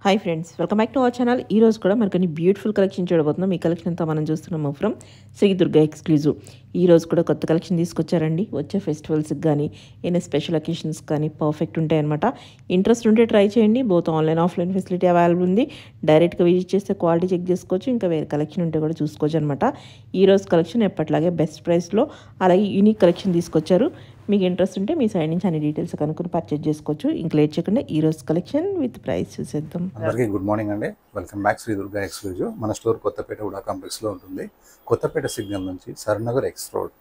Hi friends, welcome back to our channel. ఈ రోజు కూడా మనకి బ్యూటిఫుల్ కలెక్షన్ చూడబోతున్నాం. ఈ కలెక్షన్ అంతా మనం చూస్తున్నాము ఫ్రమ్ శ్రీ దుర్గా ఎక్స్క్లూజివ్. ఈ రోజు కూడా కొత్త కలెక్షన్ తీసుకొచ్చారండి. వచ్చే ఫెస్టివల్స్కి కానీ ఏదైనా స్పెషల్ అకేషన్స్ కానీ పర్ఫెక్ట్ ఉంటాయి అనమాట. ఇంట్రెస్ట్ ఉంటే ట్రై చేయండి. Both online offline facility available ఉంది. డైరెక్ట్గా విజిట్ చేస్తే క్వాలిటీ చెక్ చేసుకోవచ్చు. ఇంకా వేరే కలెక్షన్ ఉంటే కూడా చూసుకోవచ్చు అనమాట. ఈ రోజు కలెక్షన్ ఎప్పట్లాగే బెస్ట్ ప్రైస్లో అలాగే యూనిక్ కలెక్షన్ తీసుకొచ్చారు. మీకు ఇంట్రెస్ట్ ఉంటే మీ సైడ్ నుంచి అన్ని డీటెయిల్స్ కనుక్కొని పర్చేజ్ చేసుకోవచ్చు. ఇంకా లేట్ చేయకుండా ఈ రోజు కలెక్షన్ విత్ ప్రైస్ చూసేద్దాం. అందరికీ గుడ్ మార్నింగ్ అండి. Welcome back Shri Durga exclusive. మన స్టోర్ కొత్తపేట కూడా కాంప్లెక్స్లో ఉంటుంది. కొత్తపేట సిగ్నల్ నుంచి సరనగర్ ఎక్స్ రోడ్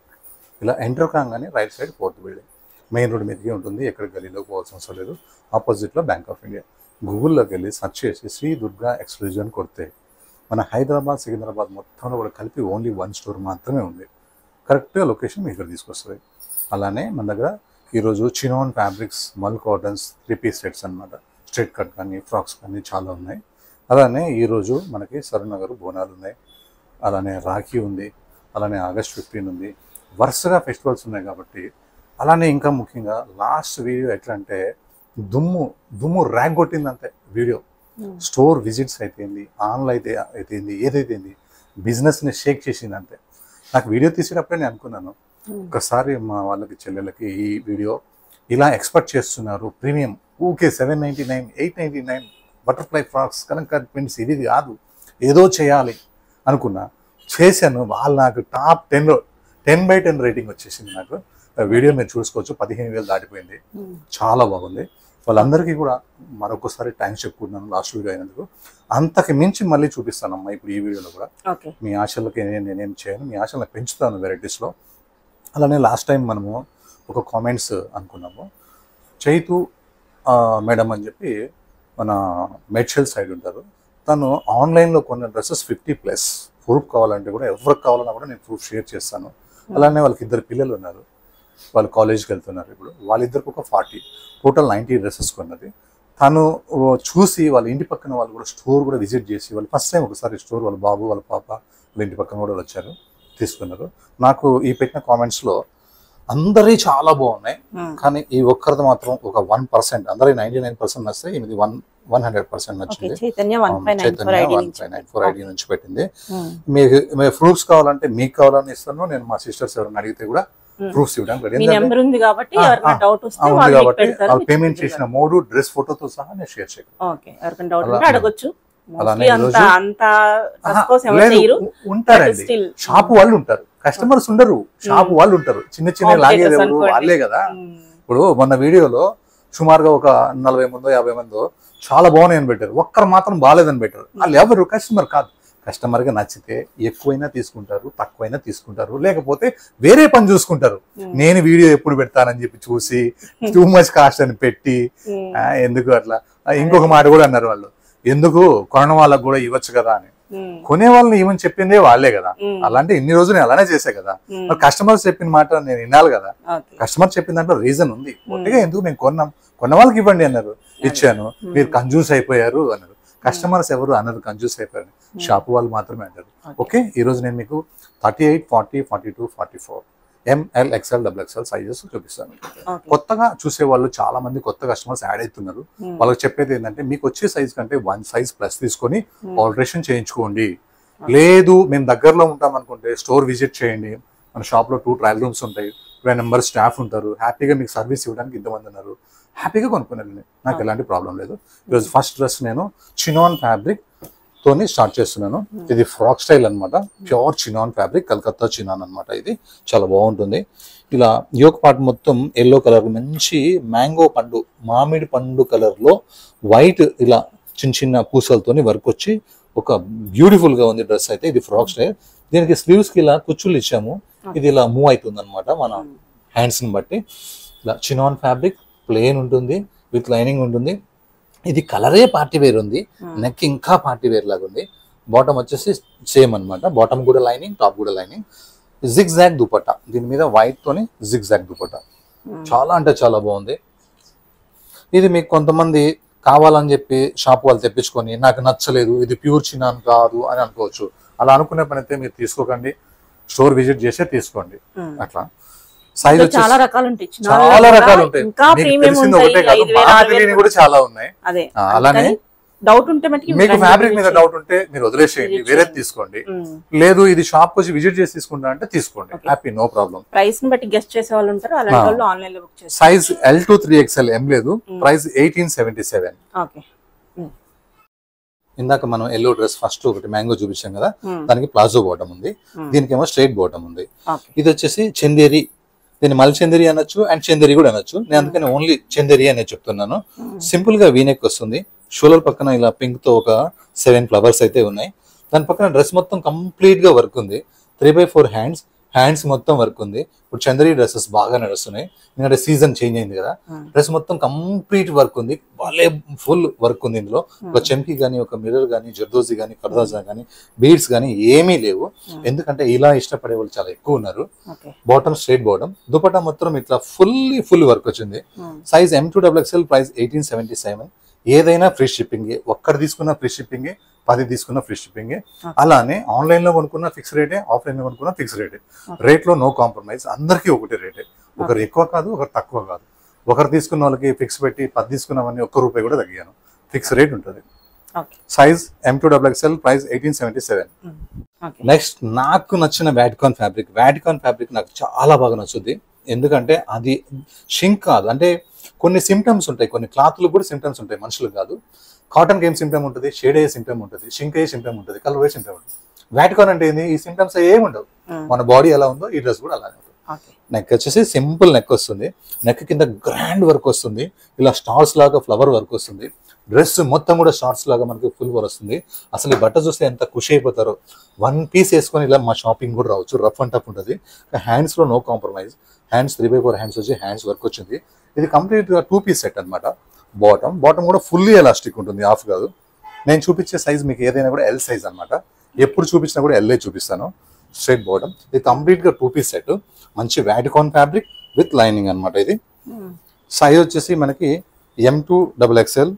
ఇలా ఎంటర్ కాగానే right side 4th building main road మీదకి ఉంటుంది. ఎక్కడ గలీలోకి పోవాల్సిన అవసరం లేదు. ఆపోజిట్లో బ్యాంక్ ఆఫ్ ఇండియా. గూగుల్లోకి వెళ్ళి సెర్చ్ చేసి శ్రీ దుర్గా ఎక్స్క్లూజివ్ అని కొడితే మన హైదరాబాద్ సికింద్రాబాద్ మొత్తంలో కూడా కలిపి ఓన్లీ 1 స్టోర్ మాత్రమే ఉంది. కరెక్ట్గా లొకేషన్ మీ ఇక్కడ తీసుకొస్తుంది. అలానే మన దగ్గర ఈరోజు చినాన్ ఫ్యాబ్రిక్స్, మల్ కాటన్స్, 3-piece సెట్స్ అనమాట. స్ట్రైట్ కట్ కానీ ఫ్రాక్స్ కానీ చాలా ఉన్నాయి. అలానే ఈరోజు మనకి సరనగర్ బోనాలు ఉన్నాయి. అలానే రాఖీ ఉంది. అలానే ఆగస్ట్ 15 ఉంది. వరుసగా ఫెస్టివల్స్ ఉన్నాయి కాబట్టి అలానే ఇంకా ముఖ్యంగా లాస్ట్ వీడియో ఎట్లా అంటే దుమ్ము ర్యాక్ కొట్టిందంతే వీడియో. స్టోర్ విజిట్స్ అయితేంది, ఆన్లైన్ అయితేంది, ఏదైతేంది బిజినెస్ని షేక్ చేసింది అంతే. నాకు వీడియో తీసేటప్పుడే నేను అనుకున్నాను ఒకసారి మా వాళ్ళకి చెల్లెలకి ఈ వీడియో ఇలా ఎక్స్పెక్ట్ చేస్తున్నారు ప్రీమియం ఊకే 799, 899 బటర్ఫ్లై ఫ్రాక్స్, కలంకారీ ప్రింట్స్, ఇది కాదు ఏదో చేయాలి అనుకున్నా, చేశాను. వాళ్ళు నాకు టాప్ 10/10 రేటింగ్ వచ్చేసింది. నాకు వీడియో మీరు చూసుకోవచ్చు. 15,000 దాటిపోయింది. చాలా బాగుంది. వాళ్ళందరికీ కూడా మరొకసారి థ్యాంక్స్ చెప్పుకుంటున్నాను లాస్ట్ వీడియో అయినందుకు. అంతకు మించి మళ్ళీ చూపిస్తానమ్మా ఇప్పుడు ఈ వీడియోలో కూడా. మీ ఆశలకి నేనేం చేయను, మీ ఆశలను పెంచుతాను వెరైటీస్లో. అలానే లాస్ట్ టైం మనము ఒక కామెంట్స్ అనుకున్నాము. చైతు మేడం అని చెప్పి మన మెడ్షెల్ సైడ్ ఉంటారు. తను ఆన్లైన్లో కొన్న డ్రెస్సెస్ 50+ ప్రూఫ్ కావాలంటే కూడా ఎవరికి కావాలన్నా కూడా నేను ప్రూఫ్ షేర్ చేస్తాను. అలానే వాళ్ళకి 2 పిల్లలు ఉన్నారు. వాళ్ళు కాలేజ్కి వెళ్తున్నారు. ఇప్పుడు వాళ్ళిద్దరికి ఒక 40, టోటల్ 90 డ్రెస్సెస్ కొన్నది. తను చూసి వాళ్ళ ఇంటి పక్కన వాళ్ళు కూడా స్టోర్ కూడా విజిట్ చేసి వాళ్ళు ఫస్ట్ టైం ఒకసారి స్టోర్ వాళ్ళ బాబు వాళ్ళ పాప వాళ్ళ ఇంటి పక్కన కూడా వచ్చారు, తీసుకున్నారు. నాకు ఈ పెట్టిన కామెంట్స్లో అందరి చాలా బాగున్నాయి. కానీ ఈ ఒక్కరిది మాత్రం ఒక 1%, అందరి 99% నచ్చితే ఇది 100% నచ్చింది. చైతన్య 1594 ఐడి నుంచి పెట్టింది. మీకు ప్రూఫ్స్ కావాలంటే మీకు కావాలని ఇస్తాను. నేను మా సిస్టర్స్ ఎవరైనా అడిగితే కూడా ప్రూఫ్స్ ఇవ్వడానికి కాబట్టి పేమెంట్ చేసిన మోడు డ్రెస్ ఫోటోతో సహా నేను షేర్ చేయగలను. ఉంటారండి, షాపు వాళ్ళు ఉంటారు, కస్టమర్స్ ఉండరు. షాపు వాళ్ళు ఉంటారు, చిన్న లాగేది ఎవరు వాళ్ళే కదా. ఇప్పుడు మొన్న వీడియోలో సుమారుగా ఒక 40 మందో 50 మందో చాలా బాగున్నాయని పెట్టారు, ఒక్కరు మాత్రం బాగాలేదని పెట్టారు. వాళ్ళు ఎవరు కస్టమర్ కాదు. కస్టమర్గా నచ్చితే ఎక్కువైనా తీసుకుంటారు, తక్కువైనా తీసుకుంటారు, లేకపోతే వేరే పని చూసుకుంటారు. నేను వీడియో ఎప్పుడు పెడతానని చెప్పి చూసి టూ మచ్ కాస్ట్ అని పెట్టి ఎందుకు అట్లా. ఇంకొక మాట కూడా అన్నారు వాళ్ళు, ఎందుకు కొనడం వాళ్ళకు కూడా ఇవ్వచ్చు కదా అని. కొనే వాళ్ళని ఏమని చెప్పిందే వాళ్ళే కదా. అలాంటి ఇన్ని రోజులు నేను అలానే చేసే కదా. మరి కస్టమర్స్ చెప్పిన మాట నేను వినాలి కదా. కస్టమర్ చెప్పిన దాంట్లో రీజన్ ఉంది. ఒట్టిగా ఎందుకు మేము కొన్న వాళ్ళకి ఇవ్వండి అన్నారు, ఇచ్చాను. మీరు కన్జ్యూస్ అయిపోయారు అన్నారు. కస్టమర్స్ ఎవరు అన్నారు కన్జ్యూస్ అయిపోయారు, షాపు వాళ్ళు మాత్రమే అంటారు. ఓకే, ఈ రోజు నేను మీకు 38, 40, 42, 44 ML, XL, XXL సైజెస్ చూపిస్తాను. కొత్తగా చూసే వాళ్ళు చాలా మంది కొత్త కస్టమర్స్ యాడ్ అవుతున్నారు. వాళ్ళకి చెప్పేది ఏంటంటే మీకు వచ్చే సైజ్ కంటే 1 size ప్లస్ తీసుకొని ఆల్టరేషన్ చేయించుకోండి. లేదు మేము దగ్గరలో ఉంటాం అనుకుంటే స్టోర్ విజిట్ చేయండి. మన షాప్లో 2 ట్రయల్ రూమ్స్ ఉంటాయి, 20 members స్టాఫ్ ఉంటారు. హ్యాపీగా మీకు సర్వీస్ ఇవ్వడానికి ఇంతమంది ఉన్నారు. హ్యాపీగా కొనుక్కున్నాను, నాకు ఎలాంటి ప్రాబ్లం లేదు. ఈరోజు ఫస్ట్ డ్రెస్ నేను చినాన్ ఫ్యాబ్రిక్ తోని స్టార్ట్ చేస్తున్నాను. ఇది ఫ్రాక్ స్టైల్ అనమాట. Pure chinon fabric, Calcutta chinon అనమాట. ఇది చాలా బాగుంటుంది. ఇలా యోక్ పార్ట్ మొత్తం ఎల్లో కలర్, మంచి మ్యాంగో పండు, మామిడి పండు కలర్ లో వైట్ ఇలా చిన్న చిన్న పూసలతోని వర్క్ వచ్చి ఒక బ్యూటిఫుల్ గా ఉంది డ్రెస్ అయితే. ఇది ఫ్రాక్ స్టైల్. దీనికి స్లీవ్స్ కి ఇలా కుచ్చులు ఇచ్చాము. ఇది ఇలా మూవ్ అవుతుంది అనమాట మన హ్యాండ్స్ ని బట్టి. ఇలా చినాన్ ఫ్యాబ్రిక్, ప్లెయిన్ ఉంటుంది, విత్ లైనింగ్ ఉంటుంది. ఇది కలరే పార్టీ వేర్ ఉంది, నెక్ ఇంకా పార్టీ వేర్ లాగా ఉంది. బాటమ్ వచ్చేసి సేమ్ అనమాట. బాటమ్ కూడా లైనింగ్, టాప్ కూడా లైనింగ్. జిగ్ జాగ్ దుపట్టా, దీని మీద వైట్ తోని జిగ్ జాగ్ దుపట్టా. చాలా అంటే చాలా బాగుంది. ఇది మీకు కొంతమంది కావాలని చెప్పి షాప్ వాళ్ళు తెప్పించుకొని నాకు నచ్చలేదు, ఇది ప్యూర్ చినాన్ కాదు అని అనుకోవచ్చు. అలా అనుకునే పని అయితే మీరు తీసుకోకండి, స్టోర్ విజిట్ చేసే తీసుకోండి. అట్లా సైజ్ చాలా రకాలు ఉంటాయి. మీకు తెలిసింది ఒకటే కాదు, తెలియని కూడా చాలా ఉన్నాయి. అలానే డౌట్ ఉంటే మటుకి మీకు ఫ్యాబ్రిక్ మీద డౌట్ ఉంటే మీరు వదిలేసేయండి, వేరేది తీసుకోండి. లేదు ఇది షాప్ వచ్చి విజిట్ చేసి తీసుకుంటా అంటే తీసుకోండి, హ్యాపీ, నో ప్రాబ్లం. ప్రైస్ ని బట్టి గెస్ట్ చేసే వాళ్ళు ఉంటారు, అలాంటి వాళ్ళు ఆన్లైన్ లో బుక్ చేస్తారు. Size L to 3XL M లేదు, ప్రైస్ 1877. ఓకే. ఇందాక మనం ఎల్లో డ్రెస్ ఫస్ట్ ఒకటి మ్యాంగో చూపించాం కదా, దానికి ప్లాజో బాటమ్ ఉంది, దీనికేమో స్ట్రైట్ బాటమ్ ఉంది. ఇది వచ్చేసి చందేరి, దీన్ని మల్ చందేరి అనొచ్చు అండ్ చందేరి కూడా అనొచ్చు, నేను అందుకని ఓన్లీ చందేరి అనే చెప్తున్నాను. సింపుల్ గా వీనెక్ వస్తుంది, షోల్డర్ పక్కన ఇలా పింక్ తో ఒక 7 ఫ్లవర్స్ అయితే ఉన్నాయి. దాని పక్కన డ్రెస్ మొత్తం కంప్లీట్ గా వర్క్ ఉంది, 3/4 హ్యాండ్స్ మొత్తం వర్క్ ఉంది. ఇప్పుడు చందేరి డ్రెస్సెస్ బాగా నడుస్తున్నాయి, ఎందుకంటే సీజన్ చేంజ్ అయింది కదా. డ్రెస్ మొత్తం కంప్లీట్ వర్క్ ఉంది, వాళ్ళే ఫుల్ వర్క్ ఉంది. ఇందులో ఒక చెంకి కానీ, ఒక మిర్రర్ కానీ, జర్దోజీ కానీ, కర్దాజా కానీ, బీడ్స్ కానీ ఏమీ లేవు, ఎందుకంటే ఇలా ఇష్టపడే వాళ్ళు చాలా ఎక్కువ ఉన్నారు. బాటమ్ స్ట్రైట్ బాటమ్, దుపట్టా మొత్తం ఇట్లా ఫుల్ వర్క్ వచ్చింది. Size M to XXL, price 1877. ఏదైనా ఫ్రీ షిప్పింగ్, ఒక్కటి తీసుకున్న ఫ్రీ షిప్పింగ్, 10 తీసుకున్న ఫ్రీ షిప్పింగ్. అలానే ఆన్లైన్ లో కొనుక్కున్న ఫిక్స్ రేటే, ఆఫ్లైన్ లో కొనుక్కున్న ఫిక్స్ రేటే. రేట్ లో నో కాంప్రమైజ్, అందరికీ ఒకటే రేటే, ఒకరు ఎక్కువ కాదు, ఒకరు తక్కువ కాదు. ఒకరు తీసుకున్న వాళ్ళకి ఫిక్స్ పెట్టి 10 తీసుకున్నామని ₹1 కూడా తగ్గాను, ఫిక్స్ రేట్ ఉంటుంది. Size M to XXL, price 1877. Next నాకు నచ్చిన వాటికాన్ ఫ్యాబ్రిక్ నాకు చాలా బాగా నచ్చుద్ది, ఎందుకంటే అది షింక్ కాదు. అంటే కొన్ని సిమ్టమ్స్ ఉంటాయి, కొన్ని క్లాత్లు కూడా సిమ్టమ్స్ ఉంటాయి, మనుషులకు కాదు. కాటన్ గేమ్ సిమ్టమ్ ఉంటుంది, షేడ్ అయ్యే సిమ్టమ్ ఉంటుంది, షింక్ అయ్యే సిమ్టమ్ ఉంటుంది, కలర్ అయ్యే సిమ్టమ్ ఉంటుంది. వాటికాన్ అంటే ఏంది, ఈ సిమ్టమ్స్ ఏమి ఉండవు, మన బాడీ ఎలా ఉందో ఈ డ్రెస్ కూడా అలానే ఉంటుంది. నెక్ వచ్చేసి సింపుల్ నెక్ వస్తుంది, నెక్ కింద గ్రాండ్ వర్క్ వస్తుంది, ఇలా స్టార్స్ లాగా ఫ్లవర్ వర్క్ వస్తుంది. డ్రెస్ మొత్తం కూడా షార్ట్స్ లాగా మనకి ఫుల్ వర్క్ వస్తుంది. అసలు ఈ బట్ట చూస్తే ఎంత ఖుషి అయిపోతారో. 1 పీస్ వేసుకొని ఇలా మా షాపింగ్ కూడా రావచ్చు, రఫ్ అండ్ టఫ్ ఉంటుంది. హ్యాండ్స్ లో నో కాంప్రమైజ్, హ్యాండ్స్ 3/4 హ్యాండ్స్ వచ్చి హ్యాండ్స్ వర్క్ వచ్చింది. ఇది కంప్లీట్ గా 2 పీస్ సెట్ అనమాట. బాటమ్ కూడా ఫుల్లీ ఎలాస్టిక్ ఉంటుంది, ఆఫ్ కాదు. నేను చూపించే సైజ్ మీకు ఏదైనా కూడా ఎల్ సైజ్ అనమాట, ఎప్పుడు చూపించినా కూడా ఎల్ఏ చూపిస్తాను. స్ట్రైట్ బాటమ్, ఇది కంప్లీట్ గా 2 పీస్ సెట్, మంచి వాటికాన్ ఫ్యాబ్రిక్ విత్ లైనింగ్ అనమాట. ఇది సైజ్ వచ్చేసి మనకి M to XXL,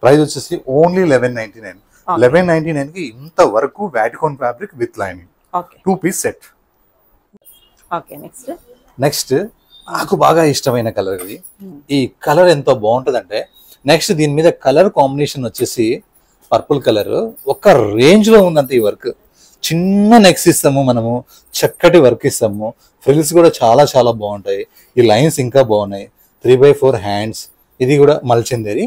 ప్రైస్ వచ్చేసి ఓన్లీ 1199. 1199 కి ఇంత వరకు Vatican fabric with lining 2 piece set. Next నాకు బాగా ఇష్టమైన కలర్ ఇది. ఈ కలర్ ఎంతో బాగుంటదంటే, నెక్స్ట్ దీని మీద కలర్ కాంబినేషన్ వచ్చేసి పర్పుల్ కలర్, ఒక రేంజ్ లో ఉందంత. ఈ వర్క్ చిన్న నెక్స్ ఇస్తాము మనము, చక్కటి వర్క్ ఇస్తాము, ఫ్రిల్స్ కూడా చాలా చాలా బాగుంటాయి. ఈ లైన్స్ ఇంకా బాగున్నాయి, 3/4 హ్యాండ్స్, ఇది కూడా మల్చిందేరి.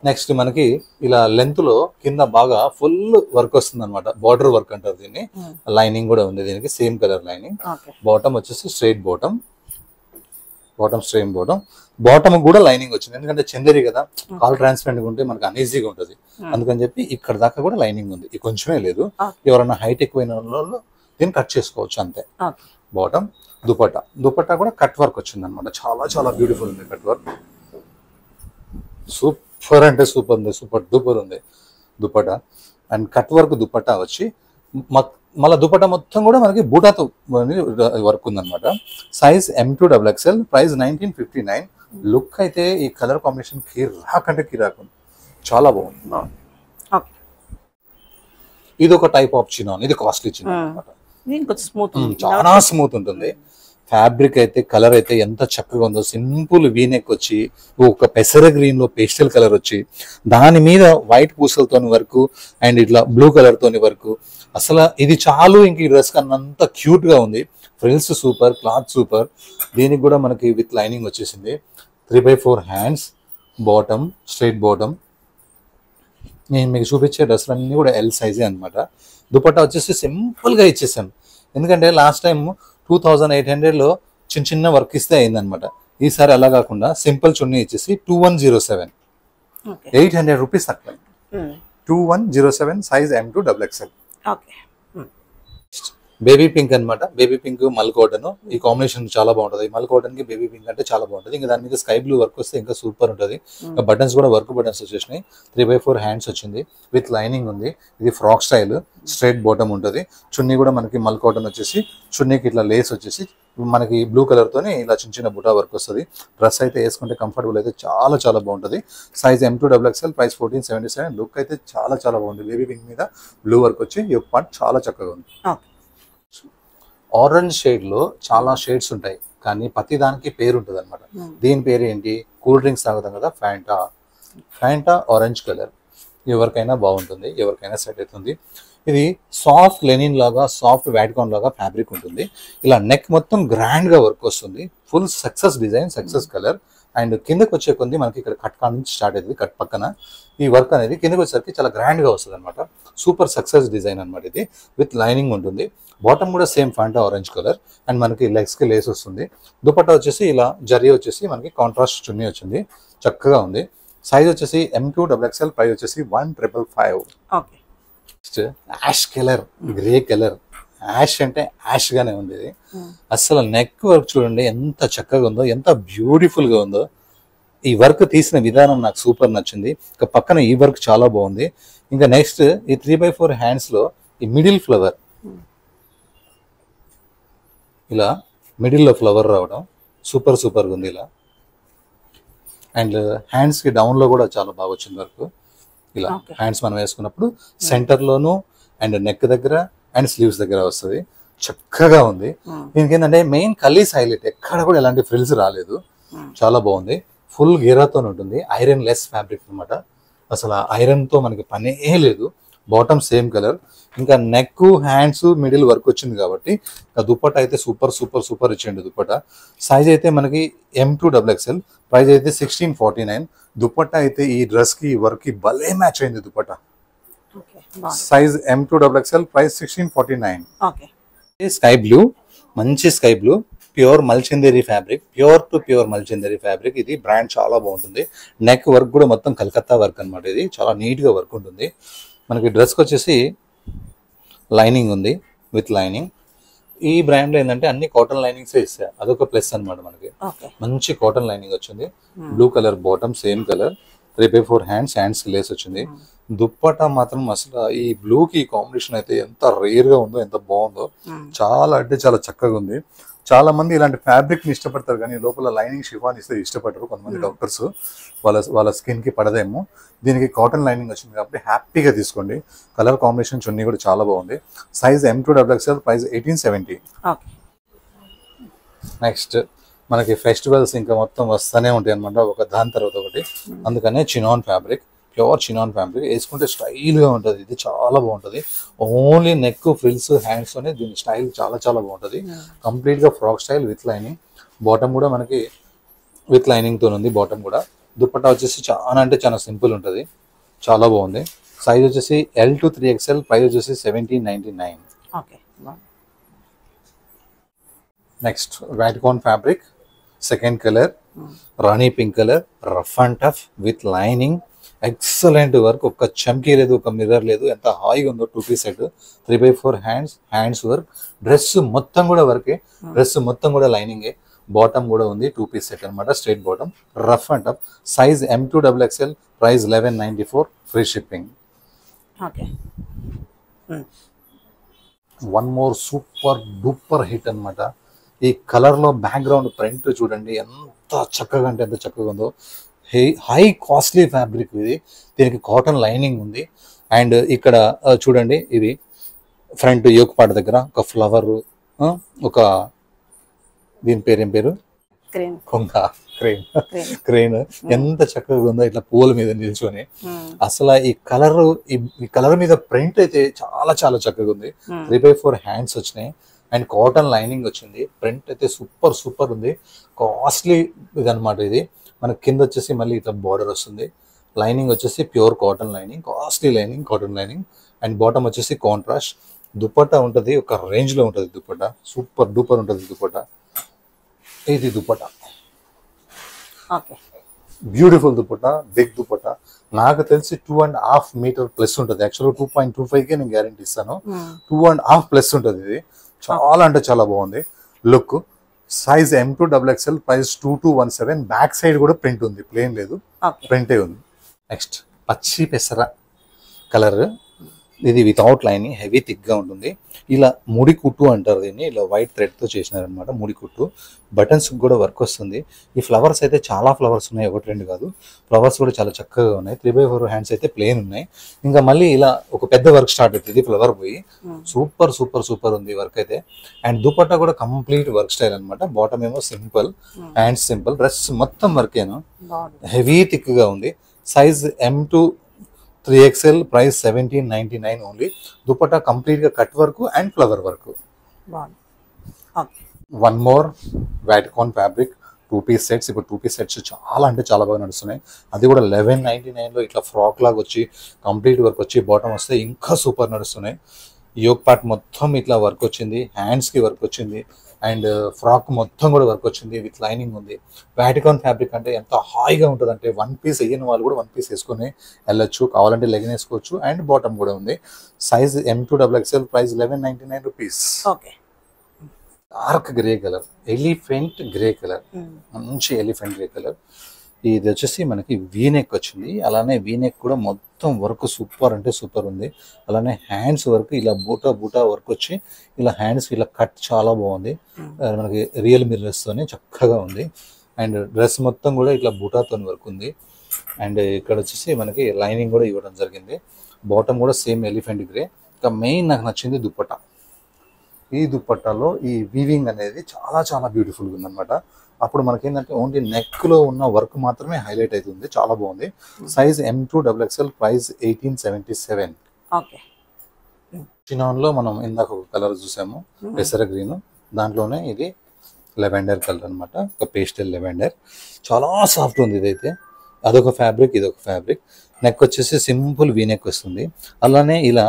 నెక్స్ట్ మనకి ఇలా లెంత్ లో కింద బాగా ఫుల్ వర్క్ వస్తుంది అనమాట, బార్డర్ వర్క్ అంటారు దీన్ని. లైనింగ్ కూడా ఉంది దీనికి, సేమ్ కలర్ లైనింగ్. బాటమ్ వచ్చేసి స్ట్రైట్ బాటమ్ కూడా లైనింగ్ వచ్చింది, ఎందుకంటే చందేరి కదా, కాల్ ట్రాన్స్పరెంట్ ఉంటే మనకు అన్ఈజీగా ఉంటుంది, అందుకని చెప్పి ఇక్కడ దాకా కూడా లైనింగ్ ఉంది. ఇది కొంచెమే లేదు, ఎవరన్నా హైట్ ఎక్కువైన వాళ్ళు దీన్ని కట్ చేసుకోవచ్చు అంతే. బాటమ్ దుపట్టా కూడా కట్ వర్క్ వచ్చింది అనమాట, చాలా చాలా బ్యూటిఫుల్ ఉంది కట్ వర్క్. సూపర్ అంటే సూపర్ ఉంది, సూపర్ డూపర్ ఉంది dupatta. And cut work dupatta వచ్చి మళ్ళీ దుపట్టా మొత్తం కూడా మనకి బూటాతో వర్క్ ఉందన్నమాట. Size M to XXL, price 1959. Look అయితే ఈ కలర్ కాంబినేషన్ కిరాక్ ఉంది, చాలా బాగుంది. ఇది ఒక టైప్ ఆఫ్ చినాన్, ఇది కాస్ట్లీ చినాన్ అనమాట, చాలా స్మూత్ ఉంటుంది. ఫ్యాబ్రిక్ అయితే కలర్ అయితే ఎంత చక్కగా ఉందో, సింపుల్ వీనెక్ వచ్చి ఒక పెసర గ్రీన్ లో పేస్టల్ కలర్ వచ్చి దాని మీద వైట్ పూసలతోని వర్క్ అండ్ ఇట్లా బ్లూ కలర్ తోని వర్క్. అసలు ఇది చాలు, ఇంక ఈ డ్రెస్ కన్నంత క్యూట్ గా ఉంది. Frills super, cloth super. దీనికి కూడా మనకి విత్ లైనింగ్ వచ్చేసింది. 3/4 హ్యాండ్స్, బాటమ్ స్ట్రైట్ బాటమ్. నేను మీకు చూపించే డ్రెస్లు అన్నీ కూడా ఎల్ సైజే అనమాట. దుపట్టా వచ్చేసి సింపుల్ గా ఇచ్చేసాం, ఎందుకంటే లాస్ట్ టైం 2800లో చిన్న వర్క్ ఇస్తే అయిందనమాట. ఈసారి అలా కాకుండా సింపుల్ చున్నీ ఇచ్చేసి 2107, 800 రూపీస్ తక్కువ. 2107, size M to XXL. Baby pink అనమాట, బేబీ పింక్ మల్ కాటన్, ఈ కాంబినేషన్ చాలా బాగుంటుంది. మల్ కాటన్ కి బేబీ పింక్ అంటే చాలా బాగుంటుంది. ఇంకా దాని మీద స్కై బ్లూ వర్క్ వస్తే ఇంకా సూపర్ ఉంటుంది. బటన్స్ కూడా వర్క్ బటన్స్ వచ్చేసినాయి. 3/4 హ్యాండ్స్ వచ్చింది, విత్ లైనింగ్ ఉంది. ఇది ఫ్రాక్ స్టైల్, స్ట్రైట్ బాటమ్ ఉంటుంది. చున్నీ కూడా మనకి మల్ కాటన్ వచ్చేసి, చున్నీకి ఇట్లా లేస్ వచ్చేసి మనకి బ్లూ కలర్ తోని ఇలా చిన్న బుటా వర్క్ వస్తుంది. డ్రెస్ అయితే వేసుకుంటే కంఫర్టబుల్ అయితే చాలా చాలా బాగుంటుంది. Size M to XXL, price 1477. Look అయితే చాలా చాలా బాగుంది. బేబీ పింక్ మీద బ్లూ వర్క్ వచ్చి ఈ పార్ట్ చాలా చక్కగా ఉంది. ఆరెంజ్ షేడ్ లో చాలా షేడ్స్ ఉంటాయి, కానీ ప్రతి దానికి పేరు ఉంటుంది అనమాట. దీని పేరు ఏంటి, కూల్ డ్రింక్స్ తాగుతాం కదా, ఫ్యాంటా ఆరెంజ్ కలర్. ఎవరికైనా బాగుంటుంది, ఎవరికైనా సెట్ అవుతుంది. ఇది సాఫ్ట్ లెనిన్ లాగా, సాఫ్ట్ వ్యాటికాన్ లాగా ఫ్యాబ్రిక్ ఉంటుంది. ఇలా నెక్ మొత్తం గ్రాండ్గా వర్క్ వస్తుంది. Full success design, success colour. And కిందకి వచ్చే కొద్ది మనకి ఇక్కడ కట్ కా నుంచి స్టార్ట్ అవుతుంది. కట్ పక్కన ఈ వర్క్ అనేది కిందకి వచ్చేసరికి చాలా గ్రాండ్గా వస్తుంది అనమాట. సూపర్ సక్సెస్ డిజైన్ అనమాట ఇది. విత్ లైనింగ్ ఉంటుంది. బాటమ్ కూడా same Fanta orange colour. And మనకి లెగ్స్కి లేస్ వస్తుంది. దుపట్టా వచ్చేసి ఇలా జరీ వచ్చేసి మనకి కాంట్రాస్ట్ చున్నీ వచ్చింది. చక్కగా ఉంది. సైజ్ వచ్చేసి M2XXL. ప్రైస్ వచ్చేసి 1555. Okay. Next ash colour, grey colour. Ash అంటే యాష్ గానే ఉంది ఇది. అసలు నెక్ వర్క్ చూడండి ఎంత చక్కగా ఉందో, ఎంత బ్యూటిఫుల్ గా ఉందో. ఈ వర్క్ తీసిన విధానం నాకు సూపర్ నచ్చింది. ఇంకా పక్కన ఈ వర్క్ చాలా బాగుంది. ఇంకా నెక్స్ట్ ఈ 3/4 హ్యాండ్స్ లో ఈ మిడిల్ ఫ్లవర్, ఇలా మిడిల్ లో ఫ్లవర్ రావడం సూపర్ సూపర్ గా ఉంది ఇలా. అండ్ హ్యాండ్స్ కి డౌన్ లో కూడా చాలా బాగా వచ్చింది వర్క్. ఇలా హ్యాండ్స్ మనం వేసుకున్నప్పుడు సెంటర్ లోను అండ్ నెక్ దగ్గర అండ్ స్లీవ్స్ దగ్గర వస్తుంది. చక్కగా ఉంది. దీనికి ఏంటంటే మెయిన్ కలీస్ హైలైట్. ఎక్కడ కూడా ఎలాంటి ఫ్రిల్స్ రాలేదు. చాలా బాగుంది. ఫుల్ గేరాతో ఉంటుంది. ఐరన్ లెస్ ఫ్యాబ్రిక్ అనమాట. అసలు ఐరన్ తో మనకి పనే లేదు. Bottom same colour. ఇంకా నెక్, హ్యాండ్స్, మిడిల్ వర్క్ వచ్చింది కాబట్టి దుపట్టా అయితే సూపర్ సూపర్ సూపర్ ఇచ్చిండు దుపట్టా. సైజ్ అయితే మనకి M2XXL. ప్రైస్ అయితే 1649. దుపట్టా అయితే ఈ డ్రెస్ కి వర్క్ కి భలే మ్యాచ్ అయింది dupatta. Size M2XXL. Price 1649. Sky blue, మంచి sky blue, pure Malchanderi fabric. Pure to pure Malchanderi fabric. ఇది బ్రాండ్ చాలా బాగుంటుంది. నెక్ వర్క్ కూడా మొత్తం కలకత్తా వర్క్ అనమాట. ఇది చాలా నీట్ గా వర్క్ ఉంటుంది. మనకి డ్రెస్కి వచ్చేసి లైనింగ్ ఉంది, విత్ లైనింగ్. ఈ బ్రాండ్ లో ఏంటంటే అన్ని కాటన్ లైనింగ్స్ ఇస్తాయి. అదొక ప్లస్ అనమాట. మనకి మంచి కాటన్ లైనింగ్ వచ్చింది. Blue colour bottom, same colour. 3/4 hands lace వచ్చింది. దుప్పటా మాత్రం అసలు ఈ బ్లూ కి కాంబినేషన్ అయితే ఎంత రేర్ గా ఉందో, ఎంత బాగుందో. చాలా అంటే చాలా చక్కగా ఉంది. చాలా మంది ఇలాంటి ఫ్యాబ్రిక్ ని ఇష్టపడతారు, కానీ లోపల లైనింగ్ షిఫాన్ ఇస్తే ఇష్టపడరు కొంతమంది డాక్టర్స్. వాళ్ళ స్కిన్ కి పడదేమో. దీనికి కాటన్ లైనింగ్ వచ్చింది కాబట్టి హ్యాపీగా తీసుకోండి. కలర్ కాంబినేషన్ చున్నీ కూడా చాలా బాగుంది. Size M2XXL. ప్రైస్ 1870. నెక్స్ట్ మనకి ఫెస్టివల్స్ ఇంకా మొత్తం వస్తూనే ఉంటాయి అనమాట, ఒక దాని తర్వాత ఒకటి. అందుకనే chinon fabric, pure chinon fabric. వేసుకుంటే స్టైల్గా ఉంటుంది. ఇది చాలా బాగుంటుంది. ఓన్లీ నెక్, ఫ్రిల్స్, హ్యాండ్స్ తోనే దీని స్టైల్ చాలా చాలా బాగుంటుంది. కంప్లీట్గా frock style with lining. Bottom కూడా మనకి విత్ లైనింగ్తో ఉంది. బాటమ్ కూడా. దుపట్టా వచ్చేసి చాలా అంటే చాలా సింపుల్ ఉంటుంది. చాలా బాగుంది. సైజ్ వచ్చేసి L2-3XL. ప్రైస్ వచ్చేసి 1799. Next Vatican fabric, second colour రాణి pink colour. Rough and tough with lining. Excellent work. ఒక్క చమ్కీ లేదు, ఒక మిర్రర్ లేదు. ఎంత హాయిగా ఉందో. 2 piece set. 3/4 hands work. Dress మొత్తం కూడా వర్కే. డ్రెస్ మొత్తం కూడా లైనింగే. బాటమ్ కూడా ఉంది. 2 పీస్ సెట్ అనమాట. Straight bottom. Rough and tough. Size M2XXL. Price 1194. Free shipping. One more super duper hit అనమాట. ఈ కలర్ లో బ్యాక్గ్రౌండ్ ప్రింట్ చూడండి ఎంత చక్కగా అంటే ఎంత చక్కగా ఉందో. హై కాస్ట్లీ ఫ్యాబ్రిక్ ఇది. దీనికి కాటన్ లైనింగ్ ఉంది. అండ్ ఇక్కడ చూడండి, ఇది ఫ్రంట్ యోక్ పార్ట్ దగ్గర ఒక ఫ్లవర్, ఒక దీని పేరు ఏం పేరు, కొంగ, క్రెయిన్. ఎంత చక్కగా ఉందో ఇట్లా పూల మీద నిల్చొని. అసలు ఈ కలర్ మీద ప్రింట్ అయితే చాలా చాలా చక్కగా ఉంది. 3/4 హ్యాండ్స్ వచ్చినాయి. అండ్ కాటన్ లైనింగ్ వచ్చింది. ప్రింట్ అయితే సూపర్ సూపర్ ఉంది. కాస్ట్లీ ఇది అనమాట. ఇది మనకి కింద వచ్చేసి మళ్ళీ ఇట్లా బార్డర్ వస్తుంది. లైనింగ్ వచ్చేసి pure cotton lining, costly lining, cotton lining. And bottom వచ్చేసి కాంట్రాస్ట్. దుపట్టా ఉంటుంది, ఒక రేంజ్ లో ఉంటుంది దుపట్టా. సూపర్ డూపర్ ఉంటుంది దుపట్టా. ఇది దుపట్టా. Beautiful dupatta, big dupatta. నాకు తెలిసి 2.5 మీటర్ ప్లస్ ఉంటుంది. యాక్చువల్గా 2.25కే నేను గ్యారెంటీ ఇస్తాను. 2.5 ప్లస్ ఉంటుంది ఇది. చాలా అంటే చాలా బాగుంది look. Size M2XXL. Price 2217. Back side కూడా ప్రింట్ ఉంది, ప్లేన్ లేదు, ప్రింటే ఉంది. నెక్స్ట్ పచ్చి పెసర కలర్. ఇది వితౌట్ లైనింగ్, హెవీ థిక్గా ఉంటుంది. ఇలా ముడి కుట్టు అంటారు దీన్ని. ఇలా వైట్ థ్రెడ్తో చేసినారనమాట ముడి కుట్టు. బటన్స్ కూడా వర్క్ వస్తుంది. ఈ ఫ్లవర్స్ అయితే చాలా ఫ్లవర్స్ ఉన్నాయి, 1-2 కాదు. ఫ్లవర్స్ కూడా చాలా చక్కగా ఉన్నాయి. 3/4 హ్యాండ్స్ అయితే ప్లేన్ ఉన్నాయి. ఇంకా మళ్ళీ ఇలా ఒక పెద్ద వర్క్ స్టార్ట్ అవుతుంది, ఫ్లవర్ పోయి. సూపర్ సూపర్ సూపర్ ఉంది వర్క్ అయితే. అండ్ దుపట్టా కూడా కంప్లీట్ వర్క్ స్టైల్ అనమాట. బాటమ్ ఏమో సింపుల్, హ్యాండ్స్ సింపుల్, డ్రెస్ మొత్తం వర్కేను. హెవీ థిక్గా ఉంది. Size M2 3XL price 1799 only. Dupatta కంప్లీట్గా cut work and flower work. One more Vatican fabric 2 piece sets. ఇప్పుడు 2 పీస్ సెట్స్ చాలా అంటే చాలా బాగా నడుస్తున్నాయి. అది కూడా 1199లో ఇట్లా ఫ్రాక్ లాగా వచ్చి కంప్లీట్ వర్క్ వచ్చి బాటమ్ వస్తే ఇంకా సూపర్ నడుస్తున్నాయి. యోక్ పార్ట్ మొత్తం ఇట్లా వర్క్ వచ్చింది, హ్యాండ్స్కి వర్క్ వచ్చింది, అండ్ ఫ్రాక్ మొత్తం కూడా వర్క్ వచ్చింది విత్ లైనింగ్ ఉంది. వాటికాన్ ఫ్యాబ్రిక్ అంటే ఎంత హాయిగా ఉంటుంది అంటే 1 పీస్ వేయని వాళ్ళు కూడా 1 పీస్ వేసుకొని వెళ్ళొచ్చు. కావాలంటే లెగిన్ వేసుకోవచ్చు. అండ్ బాటమ్ కూడా ఉంది. Size M2XXL price 1199 rupees. Dark grey colour, elephant grey colour, మంచి ఎలిఫెంట్ గ్రే కలర్. ఇది వచ్చేసి మనకి వీనెక్ వచ్చింది. అలానే వీనెక్ కూడా మొత్తం వర్క్ సూపర్ అంటే సూపర్ ఉంది. అలానే హ్యాండ్స్ వర్క్ ఇలా బూటా బూటా వర్క్ వచ్చి ఇలా హ్యాండ్స్ ఇలా కట్ చాలా బాగుంది. మనకి రియల్ మిర్రర్స్తోనే చక్కగా ఉంది. అండ్ డ్రెస్ మొత్తం కూడా ఇట్లా బూటాతో వర్క్ ఉంది. అండ్ ఇక్కడ వచ్చేసి మనకి లైనింగ్ కూడా ఇవ్వడం జరిగింది. బాటమ్ కూడా సేమ్ ఎలిఫెంట్ గ్రే. ఇంకా మెయిన్ నాకు నచ్చింది దుపట్టా. ఈ దుపట్టాలో ఈ వీవింగ్ అనేది చాలా చాలా బ్యూటిఫుల్గా ఉందన్నమాట. అప్పుడు మనకేంటంటే ఓన్లీ నెక్లో ఉన్న వర్క్ మాత్రమే హైలైట్ అవుతుంది. చాలా బాగుంది. Size M2XXL price 1877. చినాన్లో మనం ఇందాక ఒక కలర్ చూసాము, పెసర గ్రీన్. దాంట్లోనే ఇది లెవెండర్ కలర్ అనమాట, ఒక పేస్టల్ లెవెండర్. చాలా సాఫ్ట్ ఉంది ఇదైతే. అదొక ఫ్యాబ్రిక్, ఇదొక ఫ్యాబ్రిక్. నెక్ వచ్చేసి సింపుల్ వీ నెక్ వస్తుంది. అలానే ఇలా